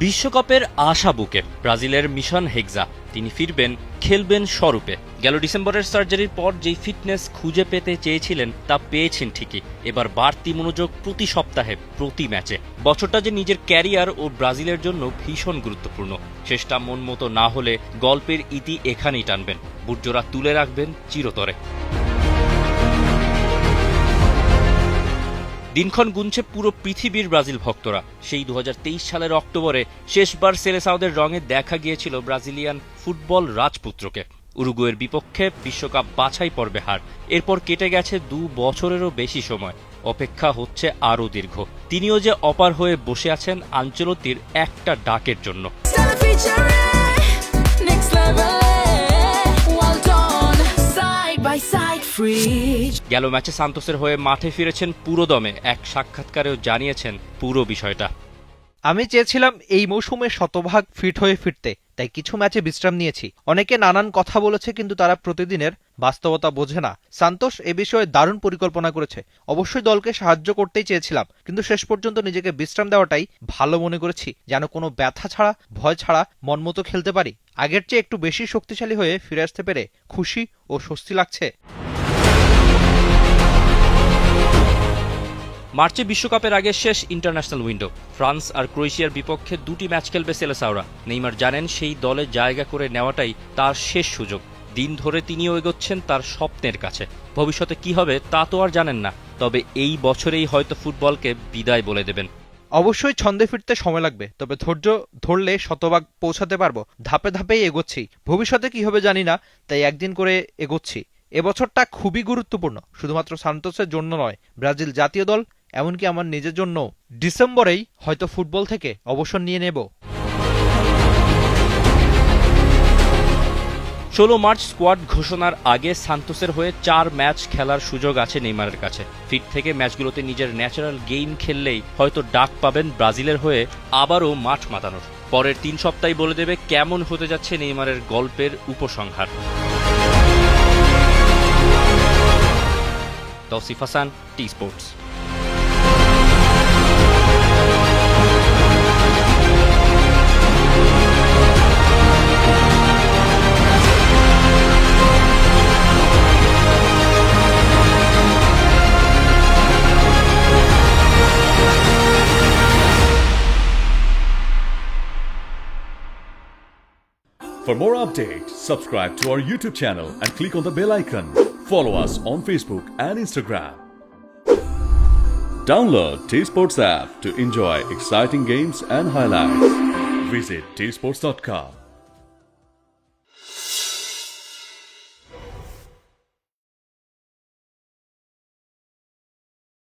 বিশ্বকাপের আশা বুকে ব্রাজিলের মিশন হেক্সা, তিনি ফিরবেন, খেলবেন স্বরূপে। গেল ডিসেম্বরের সার্জারির পর যেই ফিটনেস খুঁজে পেতে চেয়েছিলেন তা পেয়েছেন ঠিকই। এবার বাড়তি মনোযোগ প্রতি সপ্তাহে, প্রতি ম্যাচে। বছরটা যে নিজের ক্যারিয়ার ও ব্রাজিলের জন্য ভীষণ গুরুত্বপূর্ণ। শেষটা মন মতো না হলে গল্পের ইতি এখানেই টানবেন, বুটজোড়া তুলে রাখবেন চিরতরে। দিনক্ষণ গুনছে পুরো পৃথিবীর ব্রাজিল ভক্তরা। সেই 2023 সালের অক্টোবরে শেষবার সেলেসাওদের রঙে দেখা গিয়েছিল ব্রাজিলিয়ান ফুটবল রাজপুত্রকে। উরুগুয়ের বিপক্ষে বিশ্বকাপ বাছাই পর্বে হার। এরপর কেটে গেছে 2 বছরেরও বেশি সময়। অপেক্ষা হচ্ছে আরও দীর্ঘ। তিনিও যে অপার হয়ে বসে আছেন আনচেলত্তির একটা ডাকের জন্য। গেল ম্যাচে সান্তোসের হয়ে মাঠে ফিরেছেন পুরোদমে। এক সাক্ষাৎকারেও জানিয়েছেন পুরো বিষয়টা। আমি চেয়েছিলাম এই মৌসুমে শতভাগ ফিট হয়ে ফিরতে, তাই কিছু ম্যাচে বিশ্রাম নিয়েছি। অনেকে নানান কথা বলেছে, কিন্তু তারা প্রতিদিনের বাস্তবতা বোঝে না। সান্তোস এ বিষয়ে দারুণ পরিকল্পনা করেছে। অবশ্যই দলকে সাহায্য করতেই চেয়েছিলাম, কিন্তু শেষ পর্যন্ত নিজেকে বিশ্রাম দেওয়াটাই ভালো মনে করেছি, যেন কোনো ব্যথা ছাড়া, ভয় ছাড়া মনমতো খেলতে পারি। আগের চেয়ে একটু বেশি শক্তিশালী হয়ে ফিরে আসতে পেরে খুশি ও স্বস্তি লাগছে। মার্চে বিশ্বকাপের আগে শেষ ইন্টারন্যাশনাল উইন্ডো। ফ্রান্স আর ক্রোয়েশিয়ার বিপক্ষে 2টি ম্যাচ খেলবে সেলেসাওরা। নেইমার জানেন সেই দলে জায়গা করে নেওয়াটাই তার শেষ সুযোগ। দিন ধরে তিনিও এগোচ্ছেন তার স্বপ্নের কাছে। ভবিষ্যতে কি হবে তা তো আর জানেন না, তবে এই বছরেই হয়তো ফুটবলকে বিদায় বলে দেবেন। অবশ্যই ছন্দে ফিরতে সময় লাগবে, তবে ধৈর্য ধরলে শতভাগ পৌঁছাতে পারবো। ধাপে ধাপেই এগোচ্ছি। ভবিষ্যতে কি হবে জানি না, তাই একদিন করে এগোচ্ছি। এবছরটা খুবই গুরুত্বপূর্ণ, শুধুমাত্র সান্তোসের জন্য নয়, ব্রাজিল জাতীয় দল, এমনকি আমার নিজের জন্য। ডিসেম্বরেই হয়তো ফুটবল থেকে অবসর নিয়ে নেব। 16 মার্চ স্কোয়াড ঘোষণার আগে সান্তোসের হয়ে 4 ম্যাচ খেলার সুযোগ আছে নেইমারের কাছে। ফিট থেকে ম্যাচগুলোতে নিজের ন্যাচারাল গেম খেললেই হয়তো ডাক পাবেন ব্রাজিলের হয়ে আবারও মাঠ মাতানোর। পরের 3 সপ্তাহই বলে দেবে কেমন হতে যাচ্ছে নেইমারের গল্পের উপসংহার। Tausif Hasan, T Sports. For more updates, subscribe to our YouTube channel and click on the bell icon. Follow us on Facebook and Instagram. Download T-Sports app to enjoy exciting games and highlights. Visit tsports.com.